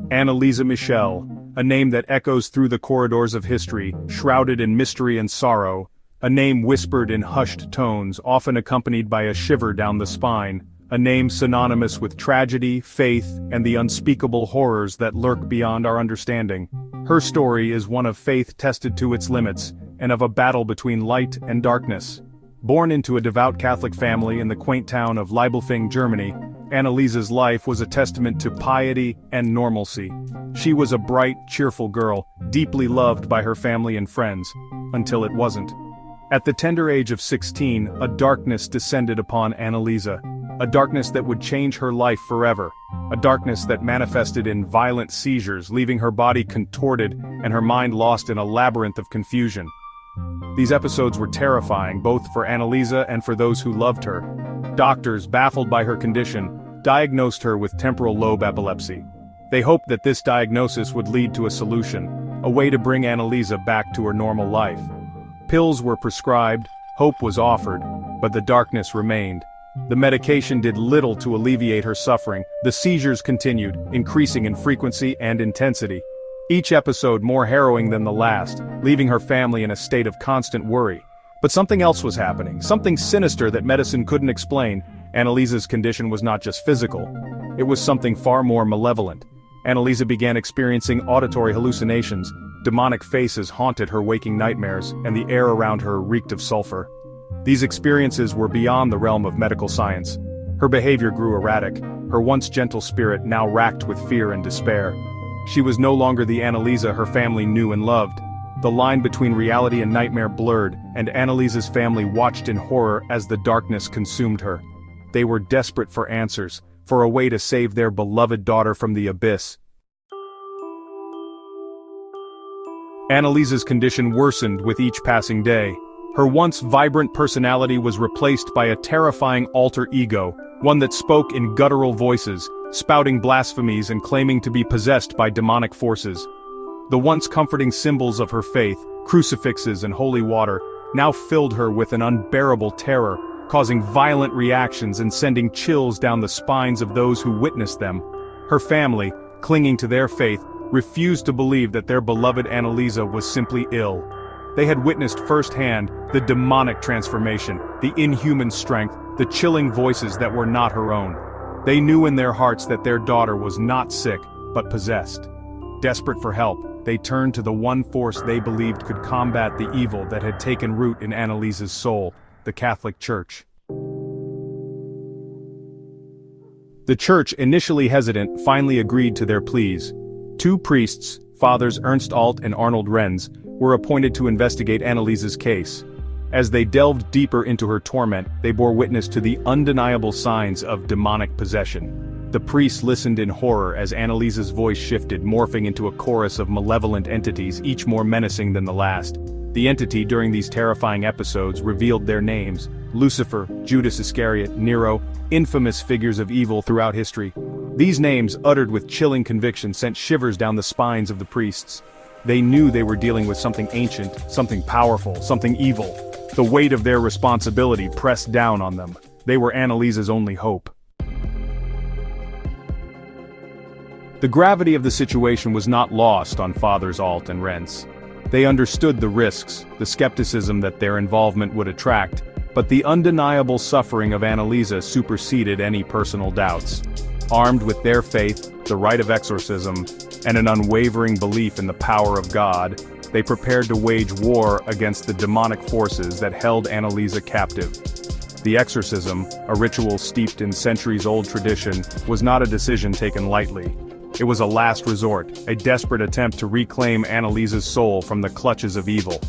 Anneliese Michel, a name that echoes through the corridors of history, shrouded in mystery and sorrow, a name whispered in hushed tones, often accompanied by a shiver down the spine, a name synonymous with tragedy, faith, and the unspeakable horrors that lurk beyond our understanding. Her story is one of faith tested to its limits, and of a battle between light and darkness. Born into a devout Catholic family in the quaint town of Liebelfing, Germany, Anneliese's life was a testament to piety and normalcy. She was a bright, cheerful girl, deeply loved by her family and friends, until it wasn't. At the tender age of 16, a darkness descended upon Anneliese, a darkness that would change her life forever, a darkness that manifested in violent seizures, leaving her body contorted and her mind lost in a labyrinth of confusion. These episodes were terrifying, both for Anneliese and for those who loved her. Doctors, baffled by her condition, diagnosed her with temporal lobe epilepsy. They hoped that this diagnosis would lead to a solution, a way to bring Anneliese back to her normal life. Pills were prescribed, hope was offered, but the darkness remained. The medication did little to alleviate her suffering. The seizures continued, increasing in frequency and intensity. Each episode more harrowing than the last, leaving her family in a state of constant worry. But something else was happening, something sinister that medicine couldn't explain. Anneliese's condition was not just physical. It was something far more malevolent. Anneliese began experiencing auditory hallucinations. Demonic faces haunted her waking nightmares, and the air around her reeked of sulfur. These experiences were beyond the realm of medical science. Her behavior grew erratic, her once gentle spirit now racked with fear and despair. She was no longer the Anneliese her family knew and loved. The line between reality and nightmare blurred, and Anneliese's family watched in horror as the darkness consumed her. They were desperate for answers, for a way to save their beloved daughter from the abyss. Anneliese's condition worsened with each passing day. Her once vibrant personality was replaced by a terrifying alter ego, one that spoke in guttural voices, spouting blasphemies and claiming to be possessed by demonic forces. The once comforting symbols of her faith, crucifixes and holy water, now filled her with an unbearable terror, causing violent reactions and sending chills down the spines of those who witnessed them. Her family, clinging to their faith, refused to believe that their beloved Anneliese was simply ill. They had witnessed firsthand the demonic transformation, the inhuman strength, the chilling voices that were not her own. They knew in their hearts that their daughter was not sick, but possessed. Desperate for help, they turned to the one force they believed could combat the evil that had taken root in Anneliese's soul, the Catholic Church. The Church, initially hesitant, finally agreed to their pleas. Two priests, Fathers Ernst Alt and Arnold Renz, were appointed to investigate Anneliese's case. As they delved deeper into her torment, they bore witness to the undeniable signs of demonic possession. The priests listened in horror as Anneliese's voice shifted, morphing into a chorus of malevolent entities, each more menacing than the last. The entity during these terrifying episodes revealed their names: Lucifer, Judas Iscariot, Nero, infamous figures of evil throughout history. These names, uttered with chilling conviction, sent shivers down the spines of the priests. They knew they were dealing with something ancient, something powerful, something evil. The weight of their responsibility pressed down on them. They were Anneliese's only hope. The gravity of the situation was not lost on Fathers Alt and Renz. They understood the risks, the skepticism that their involvement would attract, but the undeniable suffering of Anneliese superseded any personal doubts. Armed with their faith, the rite of exorcism, and an unwavering belief in the power of God, they prepared to wage war against the demonic forces that held Anneliese captive. The exorcism, a ritual steeped in centuries-old tradition, was not a decision taken lightly. It was a last resort, a desperate attempt to reclaim Anneliese's soul from the clutches of evil.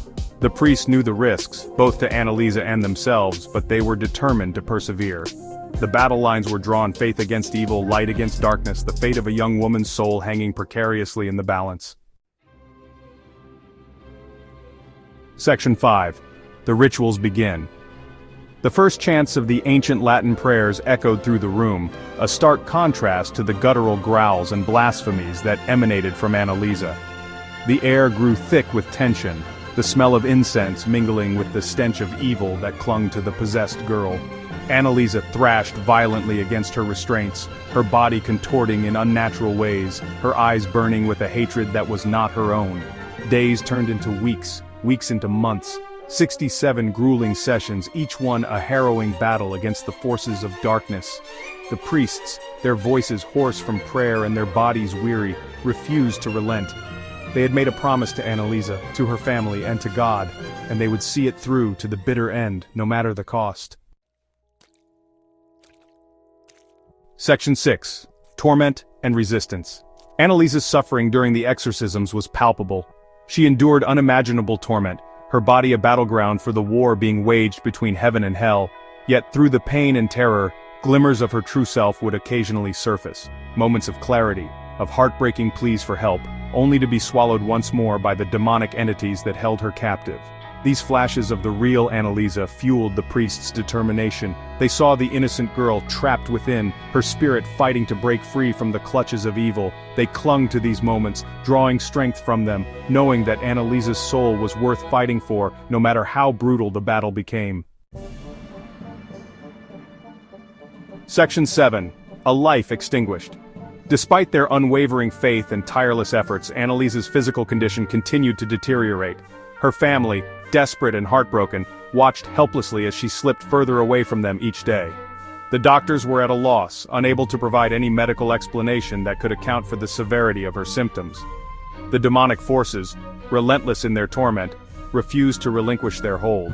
The priests knew the risks, both to Anneliese and themselves, but they were determined to persevere. The battle lines were drawn: faith against evil, light against darkness, the fate of a young woman's soul hanging precariously in the balance. Section 5. The rituals begin. The first chants of the ancient Latin prayers echoed through the room, a stark contrast to the guttural growls and blasphemies that emanated from Anneliese. The air grew thick with tension, the smell of incense mingling with the stench of evil that clung to the possessed girl. Anneliese thrashed violently against her restraints, her body contorting in unnatural ways, her eyes burning with a hatred that was not her own. Days turned into weeks, weeks into months. 67 grueling sessions, each one a harrowing battle against the forces of darkness. The priests, their voices hoarse from prayer and their bodies weary, refused to relent. They had made a promise to Anneliese, to her family, and to God, and they would see it through to the bitter end, no matter the cost. Section 6. Torment and Resistance. Anneliese's suffering during the exorcisms was palpable. She endured unimaginable torment, her body a battleground for the war being waged between heaven and hell. Yet through the pain and terror, glimmers of her true self would occasionally surface, moments of clarity, of heartbreaking pleas for help, only to be swallowed once more by the demonic entities that held her captive. These flashes of the real Anneliese fueled the priests' determination. They saw the innocent girl trapped within, her spirit fighting to break free from the clutches of evil. They clung to these moments, drawing strength from them, knowing that Anneliese's soul was worth fighting for, no matter how brutal the battle became. Section 7. A life extinguished. Despite their unwavering faith and tireless efforts, Anneliese's physical condition continued to deteriorate. Her family, desperate and heartbroken, watched helplessly as she slipped further away from them each day. The doctors were at a loss, unable to provide any medical explanation that could account for the severity of her symptoms. The demonic forces, relentless in their torment, refused to relinquish their hold.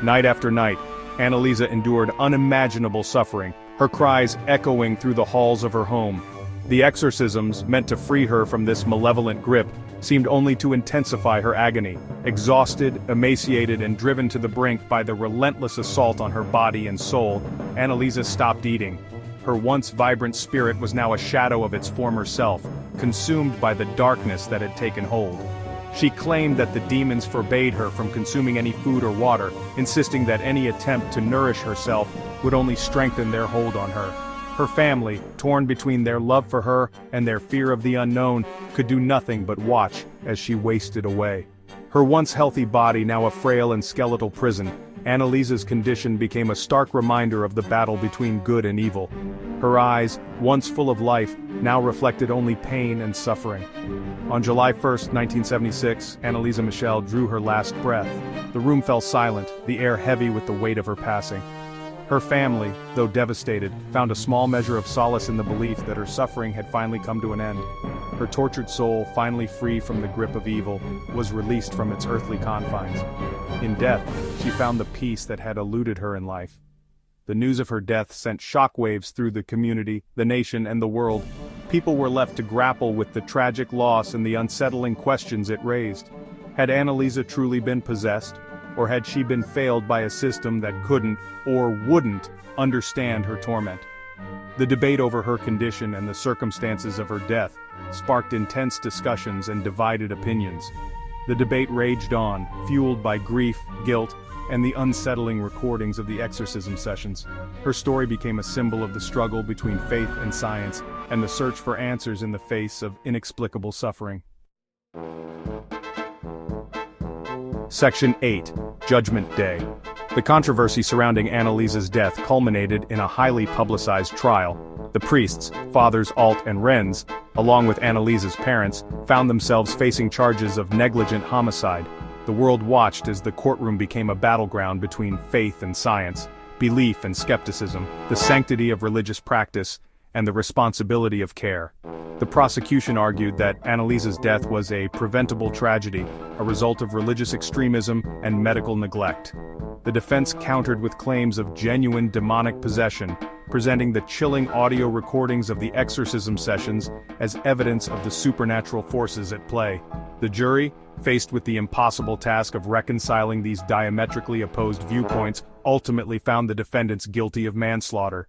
Night after night, Anneliese endured unimaginable suffering, her cries echoing through the halls of her home. The exorcisms, meant to free her from this malevolent grip, seemed only to intensify her agony. Exhausted, emaciated, and driven to the brink by the relentless assault on her body and soul, Anneliese stopped eating. Her once vibrant spirit was now a shadow of its former self, consumed by the darkness that had taken hold. She claimed that the demons forbade her from consuming any food or water, insisting that any attempt to nourish herself would only strengthen their hold on her. Her family, torn between their love for her and their fear of the unknown, could do nothing but watch as she wasted away. Her once healthy body now a frail and skeletal prison, Anneliese's condition became a stark reminder of the battle between good and evil. Her eyes, once full of life, now reflected only pain and suffering. On July 1, 1976, Anneliese Michel drew her last breath. The room fell silent, the air heavy with the weight of her passing. Her family, though devastated, found a small measure of solace in the belief that her suffering had finally come to an end. Her tortured soul, finally free from the grip of evil, was released from its earthly confines. In death, she found the peace that had eluded her in life. The news of her death sent shockwaves through the community, the nation, and the world. People were left to grapple with the tragic loss and the unsettling questions it raised. Had Anneliese truly been possessed? Or had she been failed by a system that couldn't, or wouldn't, understand her torment? The debate over her condition and the circumstances of her death sparked intense discussions and divided opinions. The debate raged on, fueled by grief, guilt, and the unsettling recordings of the exorcism sessions. Her story became a symbol of the struggle between faith and science, and the search for answers in the face of inexplicable suffering. Section 8. Judgment Day. The controversy surrounding Anneliese's death culminated in a highly publicized trial. The priests, Fathers Alt and Renz, along with Anneliese's parents, found themselves facing charges of negligent homicide. The world watched as the courtroom became a battleground between faith and science, belief and skepticism, the sanctity of religious practice, and the responsibility of care. The prosecution argued that Anneliese's death was a preventable tragedy, a result of religious extremism and medical neglect. The defense countered with claims of genuine demonic possession, presenting the chilling audio recordings of the exorcism sessions as evidence of the supernatural forces at play. The jury, faced with the impossible task of reconciling these diametrically opposed viewpoints, ultimately found the defendants guilty of manslaughter.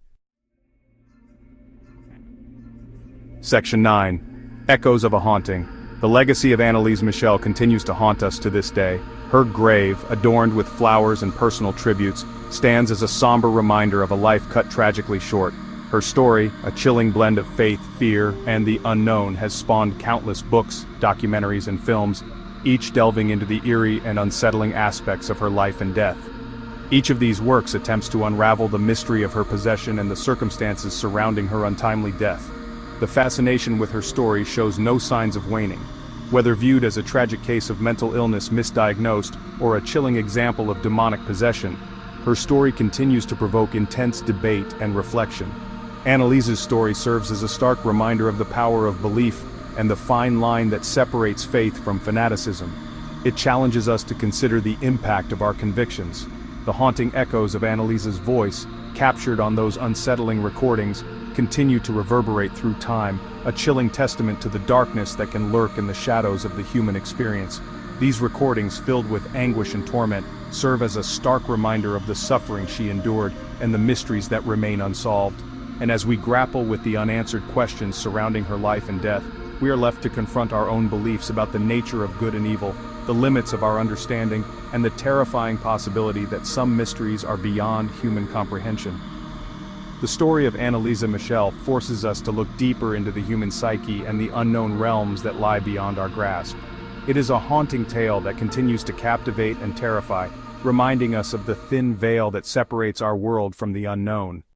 Section 9. Echoes of a Haunting. The legacy of Anneliese Michel continues to haunt us to this day. Her grave, adorned with flowers and personal tributes, stands as a somber reminder of a life cut tragically short. Her story, a chilling blend of faith, fear, and the unknown, has spawned countless books, documentaries, and films, each delving into the eerie and unsettling aspects of her life and death. Each of these works attempts to unravel the mystery of her possession and the circumstances surrounding her untimely death. The fascination with her story shows no signs of waning. Whether viewed as a tragic case of mental illness misdiagnosed or a chilling example of demonic possession, her story continues to provoke intense debate and reflection. Anneliese's story serves as a stark reminder of the power of belief and the fine line that separates faith from fanaticism. It challenges us to consider the impact of our convictions. The haunting echoes of Anneliese's voice, captured on those unsettling recordings, continue to reverberate through time, a chilling testament to the darkness that can lurk in the shadows of the human experience. These recordings, filled with anguish and torment, serve as a stark reminder of the suffering she endured and the mysteries that remain unsolved. And as we grapple with the unanswered questions surrounding her life and death, we are left to confront our own beliefs about the nature of good and evil, the limits of our understanding, and the terrifying possibility that some mysteries are beyond human comprehension. The story of Anneliese Michel forces us to look deeper into the human psyche and the unknown realms that lie beyond our grasp. It is a haunting tale that continues to captivate and terrify, reminding us of the thin veil that separates our world from the unknown.